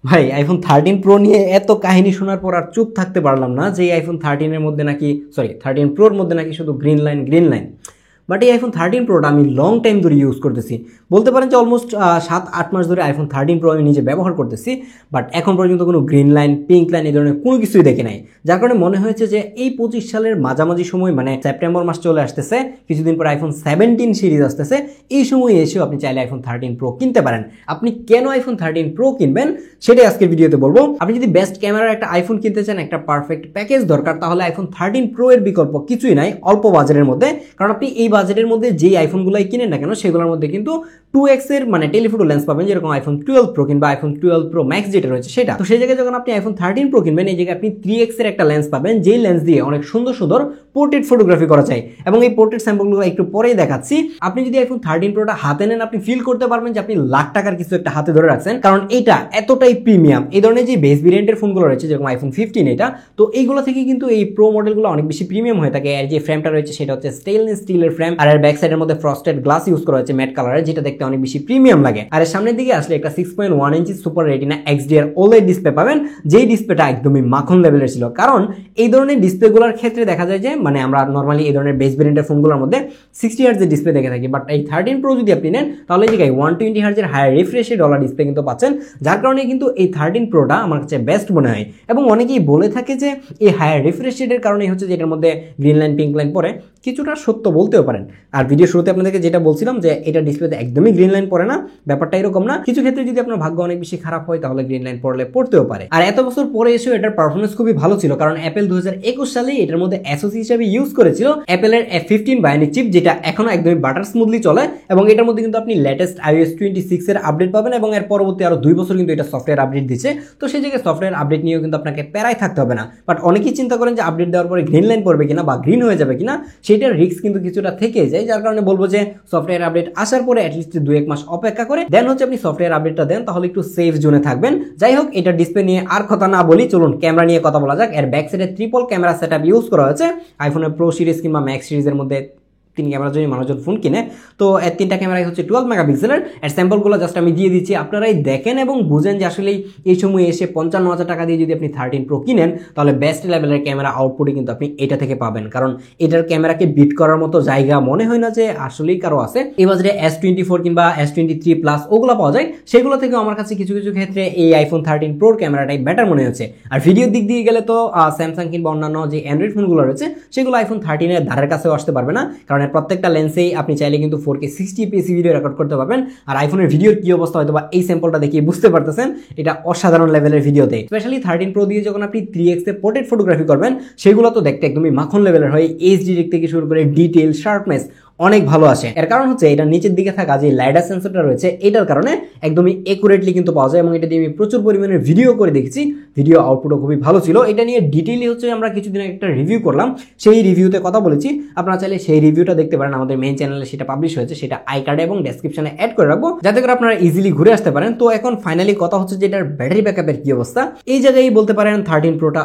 ভাই iPhone 13 pro নিয়ে এত কাহিনী শোনার পর আর চুপ থাকতে পারলাম না যে আইফোন 13 এর মধ্যে নাকি 13 প্রোর মধ্যে নাকি শুধু গ্রিন লাইন। বাট এই আইফোন 13 প্রোটা আমি লং টাইম ধরে ইউজ করতেছি, বলতে পারেন যে অলমোস্ট 7-8 মাস ধরে আইফোন 13 প্রো আমি নিজে ব্যবহার করতেছি। বাট এখন পর্যন্ত কোনো গ্রিন লাইন, পিঙ্ক লাইন এই ধরনের কোনো কিছুই দেখি নাই, যার কারণে মনে হয়েছে যে এই 25 সালের মাঝামাঝি সময়, মানে সেপ্টেম্বর মাস চলে আসতেছে, কিছুদিন পর আইফোন 17 সিরিজ আসতেছে, এই সময় এসেও আপনি চাইলে আইফোন 13 প্রো কিনতে পারেন। আপনি কেন আইফোন 13 প্রো কিনবেন সেটাই আজকের ভিডিওতে বলবো। আপনি যদি বেস্ট ক্যামেরার একটা আইফোন কিনতে চান, একটা পারফেক্ট প্যাকেজ দরকার, তাহলে আইফোন 13 প্রো এর বিকল্প কিছুই নাই অল্প বাজেটের মধ্যে। কারণ আপনি এই বাজেটের মধ্যে যেই আইফোনগুলাই কিনেন না কেন সেগুলোর মধ্যে কিন্তু 2x এর মানে টেলিফোটো লেন্স পাবেন, যেরকম আইফোন 12 প্রো কিংবা আইফোন 12 প্রো ম্যাক্স যেটা রয়েছে সেটা। তো সেই জায়গায় যখন আপনি আইফোন 13 প্রো কিনবেন, এই জায়গায় আপনি 3x এর একটা লেন্স পাবেন, যেই লেন্স দিয়ে অনেক সুন্দর সুন্দর পোর্ট্রেট ফটোগ্রাফি করা যায়। এবং এই পোর্ট্রেট স্যাম্পলগুলো একটু পরেই দেখাচ্ছি। আপনি যদি আইফোন 13 প্রোটা হাতে নেন, আপনি ফিল করতে পারবেন যে আপনি লাখ টাকার কিছু একটা হাতে ধরে রাখছেন, কারণ এটা এতটাই প্রিমিয়াম। এই ধরনের যে বেস ভেরিয়েন্টের ফোনগুলো রয়েছে, যেরকম আইফোন 15 এটা, তো এইগুলো থেকে কিন্তু এই প্রো মডেলগুলো অনেক বেশি প্রিমিয়াম হয়ে থাকে। আর যে ফ্রেমটা রয়েছে সেটা হচ্ছে স্টেনলেস স্টিলের ফ্রেম, আর এর ব্যাক সাইডের মধ্যে ফ্রস্টেড গ্লাস ইউজ করা হয়েছে ম্যাট কালারের, যেটা দেখতে অনেক বেশি প্রিমিয়াম লাগে। আর সামনের দিকে আসলে একটা 6.1 inch super retina XDR OLED display পাবেন, যেই ডিসপ্লেটা একদমই মাখন লেভেলের ছিল। কারণ এই ধরনের ডিসপ্লেগুলোর ক্ষেত্রে দেখা যায় যে মানে আমরা নর্মালি এই ধরনের বেস ভেরিয়েন্টের ফোনগুলোর মধ্যে 60 হার্জের ডিসপ্লে দেখে থাকি, বাট এই 13 প্রো যদি আপনি নেন তাহলে এই জায়গায় 120 হার্জের হায়ার রিফ্রেশের ডলার ডিসপ্লে কিন্তু পাচ্ছেন, যার কারণে কিন্তু এই 13 প্রোটা আমার কাছে বেস্ট মনে হয়। এবং অনেকেই বলে থাকে যে এই হায়ার রিফ্রেশ রেটের কারণেই হচ্ছে যে এটার মধ্যে গ্রিন লাইন, পিঙ্ক লাইন পরে, কিছুটা সত্য বলতেও পারেন। আর ভিডিও শুরুতে আপনাদেরকে যেটা বলছিলাম যে এটা ডিসপ্লেতে একদমই গ্রিন লাইন পড়ে না, ব্যাপারটা এরকম না। কিছু ক্ষেত্রে যদি আপনার ভাগ্য অনেক বেশি খারাপ হয় তাহলে গ্রিন লাইন পড়তেও পারে। আর এত বছর পরে এসেও এটার পারফরমেন্স খুবই ভালো ছিল, কারণ অ্যাপেল 2021 সালে এটার মধ্যে এসওসি হিসেবে ইউজ করেছিল অ্যাপেলের F15 বায়োনিক চিপ, যেটা এখনো একদমই বাটার স্মুথলি চলে। এবং এটার মধ্যে কিন্তু আপনি লেটেস্ট iOS 26 এর আপডেট পাবেন, এবং এর পরবর্তী আরো 2 বছর কিন্তু এটা সফটওয়্যার আপডেট দিচ্ছে। তো সেই জায়গায় সফটওয়্যার আপডেট নিয়েও কিন্তু আপনাকে প্যারাই থাকতে হবে না। বাট অনেকেই চিন্তা করেন যে আপডেট দেওয়ার পরে গ্রিন লাইন পড়বে কিনা বা গ্রিন হয়ে যাবে কিনা, সেটার রিস্ক কিন্তু কিছুটা থেকে যায়। যার কারণে বলবো যে সফটওয়্যার আপডেট আসার পরে অ্যাটলিস্ট 2-1 মাস অপেক্ষা করে দেন হচ্ছে আপনি সফটওয়্যার আপডেটটা দেন, তাহলে একটু সেফ জোনে থাকবেন। যাই হোক, এটা ডিসপ্লে নিয়ে আর কথা না বলি, চলুন ক্যামেরা নিয়ে কথা বলা যাক। এর ব্যাক সাইডে ট্রিপল ক্যামেরা সেটআপ ইউজ করা হয়েছে। আইফোনের প্রো সিরিজ কিংবা ম্যাক্স সিরিজের মধ্যে 3 ক্যামেরা যদি মানুষজন ফোন কিনে, তো এর 3টা ক্যামেরাই হচ্ছে 12 মেগাপিক্সেলের। এর স্যাম্পলগুলো জাস্ট আমি দিয়ে দিচ্ছি, আপনারাই দেখেন এবং বুঝেন যে আসলে এই সময় এসে 55,000 টাকা দিয়ে যদি আপনি 13 প্রো কিনেন, তাহলে বেস্ট লেভেলের ক্যামেরা আউটপুটই কিন্তু আপনি এটা থেকে পাবেন। কারণ এটার ক্যামেরাকে বিট করার মতো জায়গা মনে হয় না যে আসলেই কারো আছে। এই বাজারে S24 কিংবা S23 প্লাস ওগুলো পাওয়া যায়, সেগুলো থেকেও আমার কাছে কিছু কিছু ক্ষেত্রে এই আইফোন 13 প্রোর ক্যামেরাটাই বেটার মনে হচ্ছে। আর ভিডিওর দিক দিয়ে গেলে তো স্যামসাং কিংবা অন্যান্য যে অ্যান্ড্রয়েড ফোনগুলো রয়েছে সেগুলো আইফোন 13 এর ধারের কাছেও আসতে পারবে না, কারণ প্রত্যেকটা লেন্সেই আপনি চাইলে কিন্তু 4K 60fps ভিডিও রেকর্ড করতে পারবেন। আর আইফোনের ভিডিওর কি অবস্থা হয়তো বা এই স্যাম্পলটা দেখে বুঝতে পারতেছেন, এটা অসাধারণ লেভেলের ভিডিওতে। স্পেশালি 13 প্রো দিয়ে যখন আপনি 3x এ পোর্ট্রেট ফটোগ্রাফি করবেন, সেগুলো তো দেখতে একদমই মাখন লেভেলের হয়। এইচডি থেকে শুরু করে ডিটেল, শার্পনেস অনেক ভালো আসে। এর কারণ হচ্ছে এটা নিচের দিকে থাকা যে লাইডার সেন্সরটা রয়েছে, এটার কারণে একদমই একুরেটলি কিন্তু পাওয়া যায়। এবং এটা দিয়ে আমি প্রচুর পরিমাণে ভিডিও করে দেখেছি, ভিডিও আউটপুটও খুবই ভালো ছিল। এটা নিয়ে ডিটেইলি হচ্ছে আমরা কিছুদিন আগে একটা রিভিউ করলাম, সেই রিভিউতে কথা বলেছি। আপনারা চাইলে সেই রিভিউটা দেখতে পারেন, আমাদের মেইন চ্যানেলে সেটা পাবলিশ হয়েছে, সেটা আই কার্ডে এবং ডেসক্রিপশনে অ্যাড করে রাখবো, যাতে করে আপনারা ইজিলি ঘুরে আসতে পারেন। তো এখন ফাইনালি কথা হচ্ছে যে এটার ব্যাটারি ব্যাকআপের কি অবস্থা। এই জায়গায় বলতে পারেন 13 প্রোটা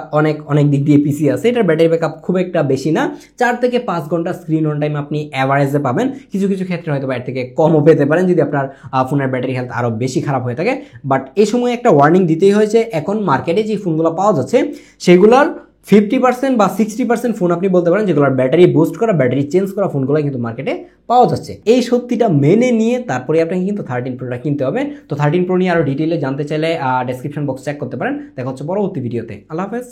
অনেক দিক দিয়ে পিসি আছে। এটার ব্যাটারি ব্যাকআপ খুব একটা বেশি না, 4 থেকে 5 ঘন্টা স্ক্রিন অন টাইম আপনি অ্যাভারেজে পাবেন। কিছু কিছু ক্ষেত্রে হয়তো এর থেকে কমও পেতে পারেন যদি আপনার ফোনের ব্যাটারি হেলথ আরও বেশি খারাপ হয়ে থাকে। বাট এই সময় একটা ওয়ার্নিং দিতেই হয়েছে, এখন মার্কেটে যে ফোনগুলো পাওয়া যাচ্ছে সেগুলোর 50% বা 60% ফোন আপনি বলতে পারেন যেগুলোর ব্যাটারি বুস্ট করা, ব্যাটারি চেঞ্জ করা ফোনগুলো কিন্তু মার্কেটে পাওয়া যাচ্ছে। এই সত্যিটা মেনে নিয়ে তারপরে আপনাকে কিন্তু 13 প্রোটা কিনতে হবে। তো 13 প্রো নিয়ে আরও ডিটেইলে জানতে চাইলে ডেসক্রিপশন বক্স চেক করতে পারেন। দেখা হচ্ছে পরবর্তী ভিডিওতে। আল্লাহ হাফেজ।